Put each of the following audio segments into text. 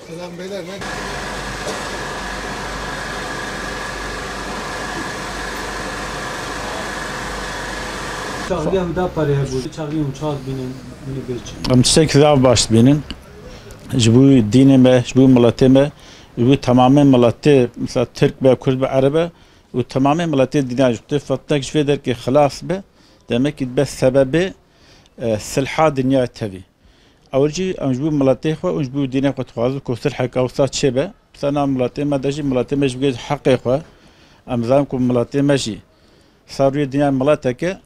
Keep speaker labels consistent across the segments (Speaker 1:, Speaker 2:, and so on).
Speaker 1: Selam beyler.
Speaker 2: Çağrıya da paraya bu. Çağrıya uçak binin beç.
Speaker 3: Am tiştek zav baş binin. Bu dinime, bu milletime, bu tamamen milleti, mesela Türk ve Kürt ve Arap, bu tamamen milleti dine juktu. Fakat şöyle der ki خلاص be, demek ki bes sebebi silha dünya tabi. Avcı bu milleti ve bu dine ve tuhazı kusur hakavsa çebe. Sana milleti madaji milleti mecbur hakkı. Amzam kum milleti meci. Sarı dünya milleteke.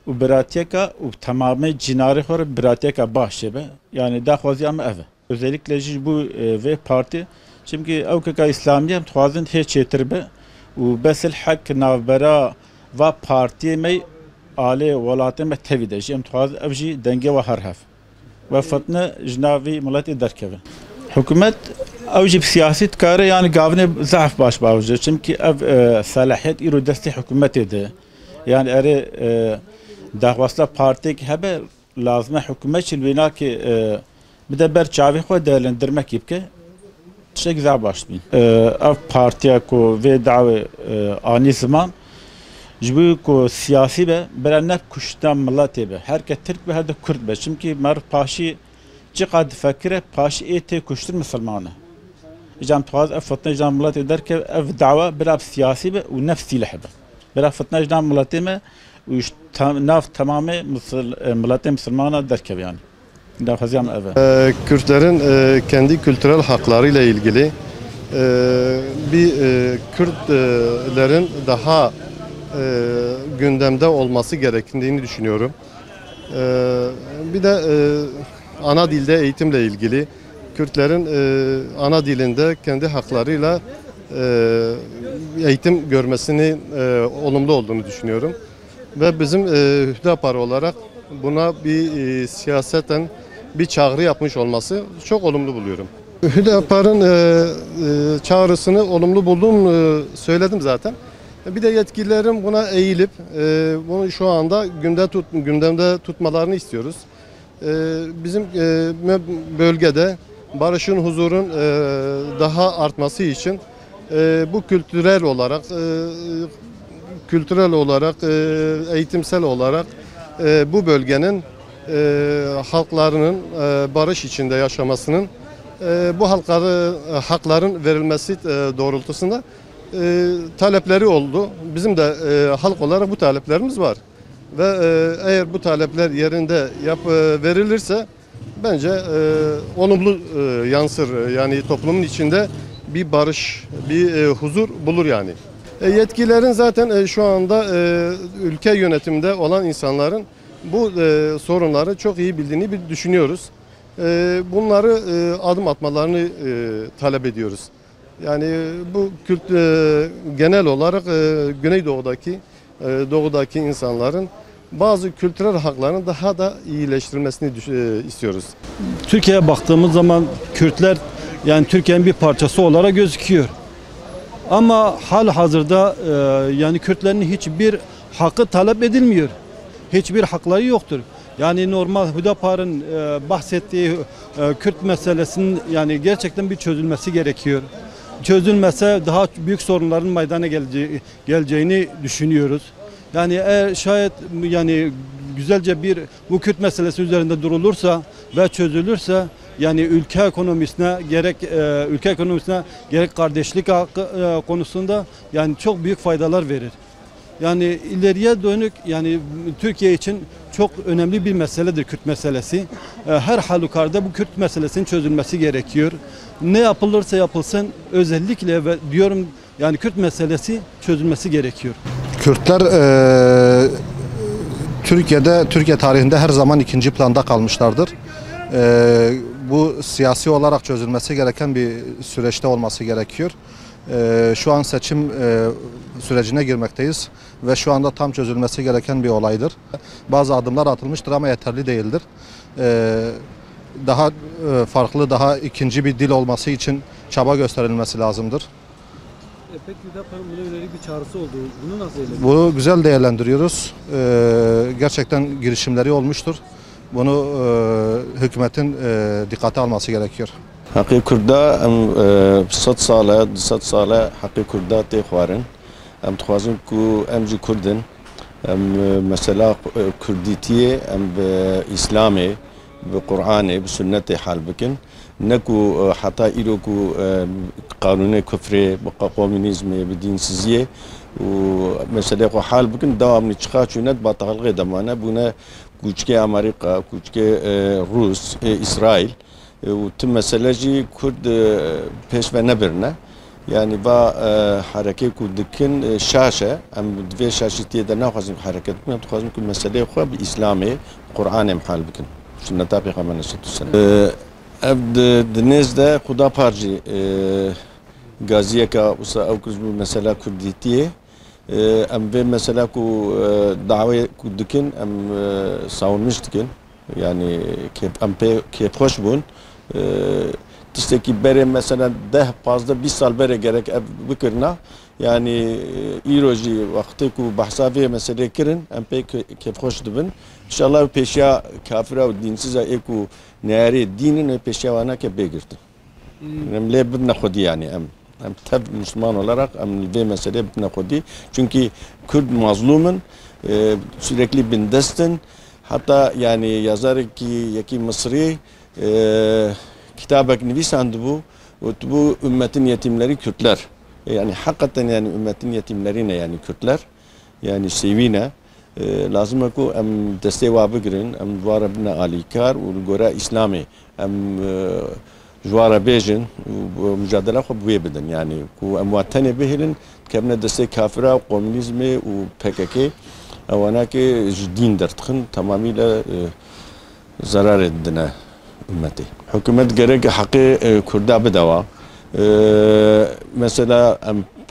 Speaker 3: و براتیکا و تمام جناری خور براتیکا باشه به یعنی داخوازی ام اوه özellikle bu ve parti çünkü evkeka İslamiye tuhazın hiç çetir be و بس الحق نavbera ve parti me ale velatı me tevide jem tuhaz evji denge ve harhaf ve fatne jnavi milleti derkeve hükümet evji siyaset karı yani gavne zaaf baş bağıcı çünkü ev salahiyet iro desti hükümeti yani ere داخواستا پارتی که هبه لازمه حکومت چلوینا که بده بر چاوی خود değerlendirme gibi که چه güzel başlayın. Ev partiye ko ve davet ani zaman jibu ko siyasi be berenler kuştan milleti be. Herkes Türk ve her de Kürt be. Çünkü mer paşi çıkad fakire paşi ete kuştur Müslümanı. İcam tuhaz ev fitne icam milleti der ki ev dava biraz siyasi be ve nefsi lehbe. Biraz fitne icam milleti me naf tamamen milleti Müslümana derkev yani.
Speaker 1: Kürtlerin kendi kültürel haklarıyla ilgili bir Kürtlerin daha gündemde olması gerektiğini düşünüyorum. Bir de ana dilde eğitimle ilgili Kürtlerin ana dilinde kendi haklarıyla eğitim görmesinin olumlu olduğunu düşünüyorum. Ve bizim Hüdapar olarak buna bir siyaseten bir çağrı yapmış olması çok olumlu buluyorum. Hüdapar'ın çağrısını olumlu bulduğumu söyledim zaten. Bir de yetkililerin buna eğilip bunu şu anda gündemde tutmalarını istiyoruz. Bizim bölgede barışın, huzurun daha artması için bu kültürel olarak, eğitimsel olarak bu bölgenin halklarının barış içinde yaşamasının, bu hakların verilmesi doğrultusunda talepleri oldu. Bizim de halk olarak bu taleplerimiz var. Ve eğer bu talepler yerinde verilirse bence olumlu yansır. Yani toplumun içinde bir barış, bir huzur bulur yani. Yetkililerin zaten şu anda ülke yönetiminde olan insanların bu sorunları çok iyi bildiğini düşünüyoruz. Bunları adım atmalarını talep ediyoruz. Yani bu genel olarak doğudaki insanların bazı kültürel haklarının daha da iyileştirilmesini istiyoruz.
Speaker 4: Türkiye'ye baktığımız zaman Kürtler yani Türkiye'nin bir parçası olarak gözüküyor. Ama hal hazırda yani Kürtlerin hiçbir hakkı talep edilmiyor. Hiçbir hakları yoktur. Yani normal Hüdapar'ın bahsettiği Kürt meselesinin yani gerçekten bir çözülmesi gerekiyor. Çözülmese daha büyük sorunların meydana geleceğini düşünüyoruz. Yani eğer şayet yani güzelce bu Kürt meselesi üzerinde durulursa ve çözülürse yani ülke ekonomisine gerek kardeşlik hakkı konusunda yani çok büyük faydalar verir. Yani ileriye dönük yani Türkiye için çok önemli bir meseledir Kürt meselesi. Her halükarda bu Kürt meselesinin çözülmesi gerekiyor. Ne yapılırsa yapılsın özellikle ve diyorum yani Kürt meselesi çözülmesi gerekiyor.
Speaker 5: Kürtler Türkiye tarihinde her zaman ikinci planda kalmışlardır. Bu siyasi olarak çözülmesi gereken bir süreçte olması gerekiyor. Şu an seçim sürecine girmekteyiz ve şu anda tam çözülmesi gereken bir olaydır. Bazı adımlar atılmıştır ama yeterli değildir. Daha farklı, daha ikinci bir dil olması için çaba gösterilmesi lazımdır.
Speaker 2: Peki Hüdapar'ın buna yönelik bir çağrısı oldu. Bunu nasıl değerlendiriyorsunuz?
Speaker 5: Bunu güzel değerlendiriyoruz. Gerçekten girişimleri olmuştur. Bunu hükümetin dikkate alması gerekiyor.
Speaker 6: حقی کردا ام 100 ساله 200 ساله حقی کردا تی خوارن ام تخوازن کو ام جی کردن ام مثلا کردیتیه ام به اسلامی به قرآنی به سنت حال بکن نکو حتی ایرو کو قانون کفری به کمونیسم به دین سیزیه و مثلا کو حال بکن دوام نچخا چونت با تغلق دمانه بونه کوچک آمریکا کوچک روس اسرائیل و تم مسئله کرد پیش و نبرنه یعنی با حرکت کردکن شاشه ام دوی شاشتی در نخواهیم حرکت کنیم تو خواهیم که مسئله خواب اسلامی قرآن محال بکن سنت پیغمبر صلی الله ابد دنیزده خدا پارجی غازیه که وسا او کز مسئله کردیتیه ام به مسئله کو دعوه کردکن ام ساون مشتکن yani ki hoş bun tişteki bere mesela 10-15 bir sal bere gerek bikirna yani iroji vakti ku bahsavi mesele kirin em pek ki hoş dibin inşallah peşya kafira ve dinsiz eku nari dinin peşya wana ke begirtin em lebna khodi yani em tab Müslüman olarak em ve mesele bna khodi çünkü Kürt mazlumun sürekli bindestin. Hatta yani yazar ki yaki Mısri kitabek nivisandı bu ümmetin yetimleri Kürtler. Yani hakikaten yani ümmetin yetimleri ne yani Kürtler. Yani sevine lazım ki em desteği vabigrin em duvara bina alikar ve gora İslami em jwara bejin ve mücadele xo buye bidin yani ku em vatane behilin kemne destek kafira komünizmi ve PKK اوانا که دین درتخن تمامیلا ضرر دنه امتی حکومت گره که حق کرده بدوا مثلا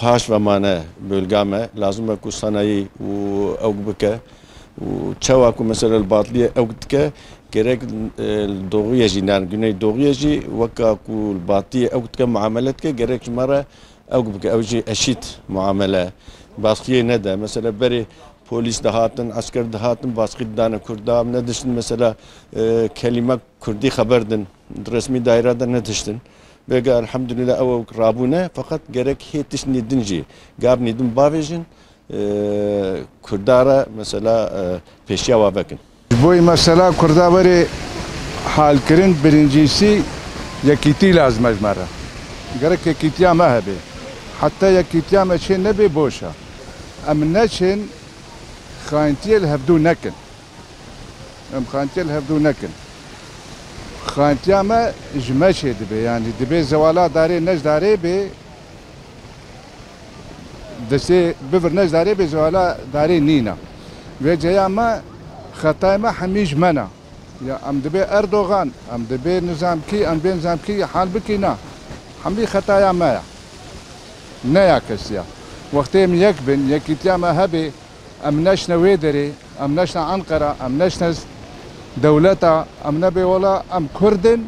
Speaker 6: پاش و مانه بلگامه لازمه که صنایع و اوگ بکه و چوا که مثلا الباطلیه اوگ که گره دوغیه جی نان گناه دوغیه جی وکا که الباطلیه اوگ که معاملت که گره که مره اوگ بکه اوجی اشیت معامله باقیه نده مثلا بری polis dağıtın, asker dağıtın, baskı dağına Kurdağım ne düştün mesela kelime Kurdi haberdin, resmi dairede ne düştün. Ve elhamdülillah o rabune fakat gerek hetiş nidinci, gab nidin bavejin Kurdara mesela peşya vabekin.
Speaker 7: Bu mesela Kurdavari halkın birincisi yakiti lazım ezmara. Gerek yakitiya mehbe. Hatta yakitiya meçin ne be boşa. Amneçin خانتيل هبدو نكن خانتيل هبدو نكن خانتيا ما جماشي دبي يعني دبي زوالا داري نج داري بي دسي بفر نج داري بي زوالا داري نينا وجايا ما خطاي ما حميج منا يا ام دبي اردوغان ام دبي نظام كي ام بين نظام كي حال بكينا حملي خطايا ما نيا كسيا وقتهم يكبن يكيتيا ما هبي ام نشنا ويدري ام نشنا انقره ام نشنا دولتا ام نبي ولا ام كردن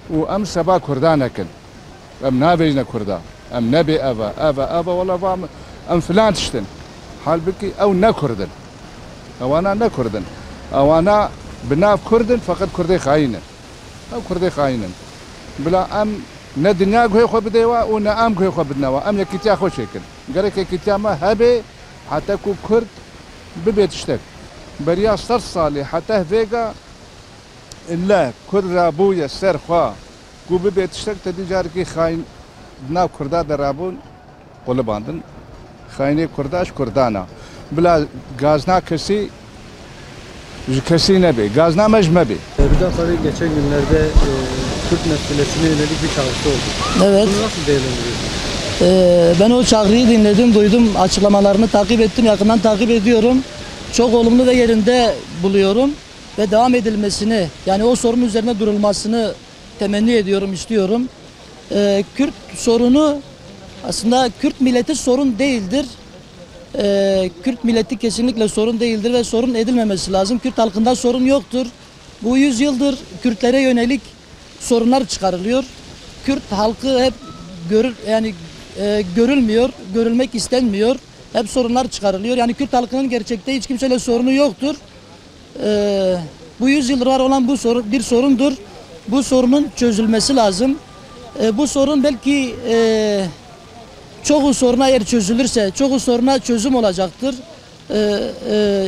Speaker 7: وام سبا كردانكن ام نابيجنا كردا ام نبي ابا ولا ام فلان تشتن حال بكي او نكردن او انا نكردن او انا بناف كردن فقط كردي خاينن او كردي خاينن بلا ام نا دنيا كوي خو بديوا ونا ام كوي خو بدنوا ام يكيتيا خو شكل غيرك يكيتيا ما هبي حتى كو كرد ببيت اشتك بريا 100 صالي حتى فيجا إلا كل رابو يسر خوا كو ببيتشتك تدجار كي خاين ناو كردا درابون قلباندن خايني كرداش كردانا بلا غازنا كسي كسي نبي غازنا مجمبي
Speaker 2: Hüdapar'ın geçen günlerde Kürt meselesine yönelik bir çağrısı oldu.
Speaker 8: Evet.
Speaker 2: Bunu nasıl değerlendiriyorsunuz?
Speaker 8: Ben o çağrıyı dinledim, duydum, açıklamalarını takip ettim, yakından takip ediyorum. Çok olumlu ve yerinde buluyorum ve devam edilmesini, yani o sorunun üzerine durulmasını temenni ediyorum, istiyorum. Kürt sorunu aslında Kürt milleti sorun değildir. Kürt milleti kesinlikle sorun değildir ve sorun edilmemesi lazım. Kürt halkında sorun yoktur. Bu 100 yıldır Kürtlere yönelik sorunlar çıkarılıyor. Kürt halkı hep görülmüyor, görülmek istenmiyor. Hep sorunlar çıkarılıyor. Yani Kürt halkının gerçekte hiç kimseyle sorunu yoktur. Bu 100 yıldır var olan bu sorun bir sorundur. Bu sorunun çözülmesi lazım. Bu sorun belki çoğu soruna eğer çözülürse, çoğu soruna çözüm olacaktır.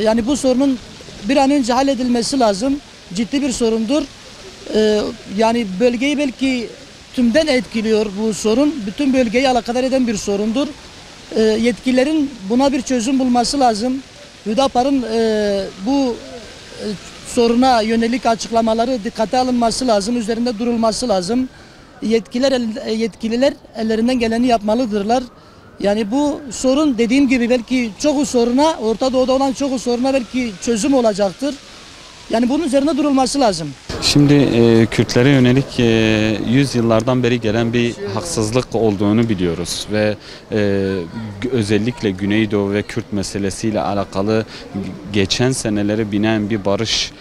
Speaker 8: Yani bu sorunun bir an önce halledilmesi lazım. Ciddi bir sorundur. Yani bölgeyi belki tümden etkiliyor bu sorun. Bütün bölgeyi alakadar eden bir sorundur. Yetkililerin buna bir çözüm bulması lazım. Hüdapar'ın bu soruna yönelik açıklamaları dikkate alınması lazım. Üzerinde durulması lazım. Yetkililer ellerinden geleni yapmalıdırlar. Yani bu sorun dediğim gibi belki çoğu soruna, Orta Doğu'da olan çoğu soruna belki çözüm olacaktır. Yani bunun üzerine durulması lazım.
Speaker 9: Şimdi Kürtlere yönelik 100 yıllardan beri gelen bir haksızlık olduğunu biliyoruz ve özellikle Güneydoğu ve Kürt meselesiyle alakalı geçen seneleri binen bir barış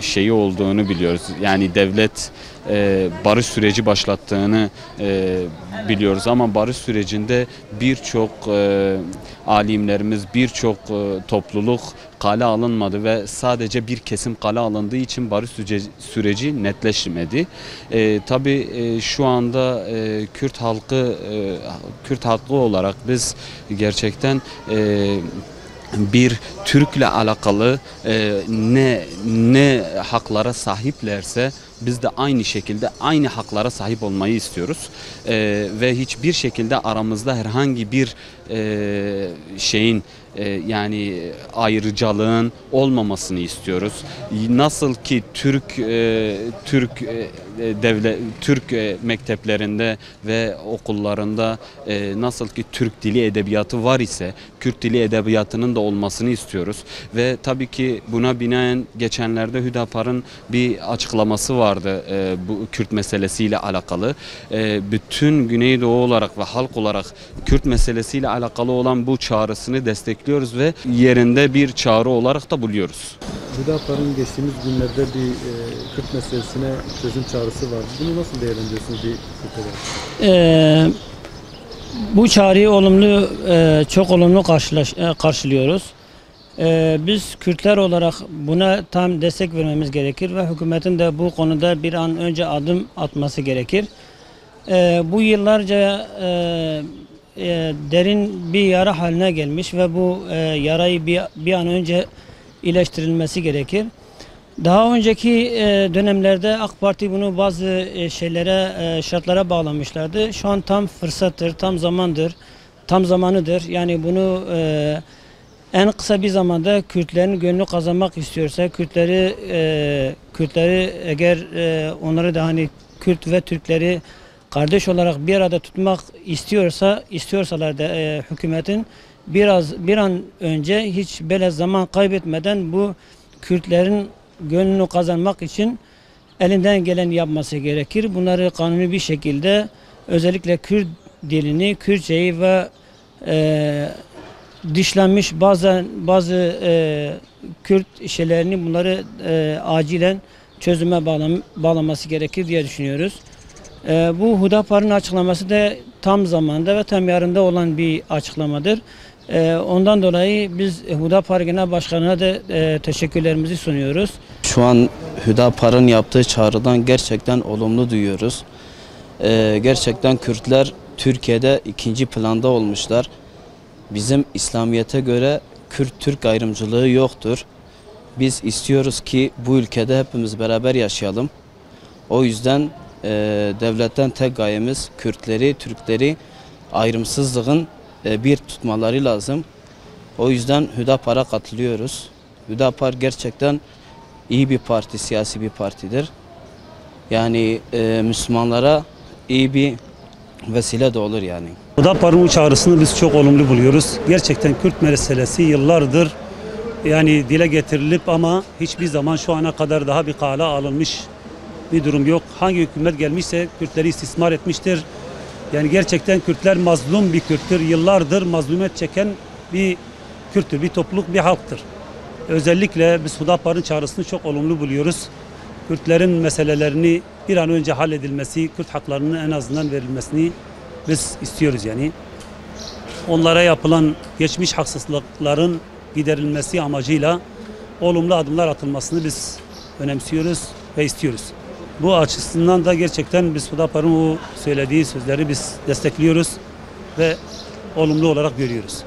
Speaker 9: şeyi olduğunu biliyoruz. Yani devlet barış süreci başlattığını biliyoruz ama barış sürecinde birçok alimlerimiz, birçok topluluk kale alınmadı ve sadece bir kesim kale alındığı için barış süreci netleşmedi. Tabii şu anda Kürt halkı olarak biz gerçekten bir Türk'le alakalı ne haklara sahiplerse biz de aynı şekilde aynı haklara sahip olmayı istiyoruz. Ve hiçbir şekilde aramızda herhangi bir şeyin yani ayrıcalığın olmamasını istiyoruz. Nasıl ki Türk mekteplerinde ve okullarında nasıl ki Türk dili edebiyatı var ise Kürt dili edebiyatının da olmasını istiyoruz. Ve tabii ki buna binaen geçenlerde Hüdapar'ın bir açıklaması vardı bu Kürt meselesiyle alakalı. Bütün Güneydoğu olarak ve halk olarak Kürt meselesiyle alakalı olan bu çağrısını destekliyoruz ve yerinde bir çağrı olarak da buluyoruz.
Speaker 2: Hüdapar'ın geçtiğimiz günlerde bir Kürt meselesine çözüm çağrısı var. Bunu nasıl değerlendiriyorsunuz bir Kürt'e?
Speaker 8: Bu çağrıyı olumlu, çok olumlu karşılıyoruz. Biz Kürtler olarak buna tam destek vermemiz gerekir ve hükümetin de bu konuda bir an önce adım atması gerekir. Bu yıllarca derin bir yara haline gelmiş ve bu yarayı bir an önce iyileştirilmesi gerekir. Daha önceki dönemlerde AK Parti bunu bazı şartlara bağlamışlardı. Şu an tam fırsattır, tam zamanıdır. Yani bunu en kısa bir zamanda Kürtlerin gönlünü kazanmak istiyorsa, Kürtleri eğer onları da hani Kürt ve Türkleri kardeş olarak bir arada tutmak istiyorsalar da hükümetin bir an önce hiç böyle zaman kaybetmeden bu Kürtlerin gönlünü kazanmak için elinden geleni yapması gerekir. Bunları kanuni bir şekilde özellikle Kürt dilini, Kürtçeyi ve dışlanmış bazı Kürt şeylerini bunları acilen çözüme bağlaması gerekir diye düşünüyoruz. Bu Hüdapar'ın açıklaması da tam zamanda ve tam yarında olan bir açıklamadır. Ondan dolayı biz Hüdapar Genel Başkanı'na da teşekkürlerimizi sunuyoruz.
Speaker 10: Şu an Hüdapar'ın yaptığı çağrıdan gerçekten olumlu duyuyoruz. Gerçekten Kürtler Türkiye'de ikinci planda olmuşlar. Bizim İslamiyet'e göre Kürt-Türk ayrımcılığı yoktur. Biz istiyoruz ki bu ülkede hepimiz beraber yaşayalım. O yüzden devletten tek gayemiz Kürtleri, Türkleri ayrımsızlığın bir tutmaları lazım. O yüzden Hüdapar'a katılıyoruz. Hüdapar gerçekten iyi bir parti, siyasi bir partidir. Yani Müslümanlara iyi bir vesile de olur yani.
Speaker 11: Hüdapar'ın bu çağrısını biz çok olumlu buluyoruz. Gerçekten Kürt meselesi yıllardır yani dile getirilip ama hiçbir zaman şu ana kadar daha bir kale alınmış bir durum yok. Hangi hükümet gelmişse Kürtleri istismar etmiştir. Yani gerçekten Kürtler mazlum bir Kürttür. Yıllardır mazlumet çeken bir Kürttür, bir topluluk, bir halktır. Özellikle biz Hüdapar'ın çağrısını çok olumlu buluyoruz. Kürtlerin meselelerini bir an önce halledilmesi, Kürt haklarının en azından verilmesini biz istiyoruz yani. Onlara yapılan geçmiş haksızlıkların giderilmesi amacıyla olumlu adımlar atılmasını biz önemsiyoruz ve istiyoruz. Bu açısından da gerçekten biz Hüdapar'ın o söylediği sözleri biz destekliyoruz ve olumlu olarak görüyoruz.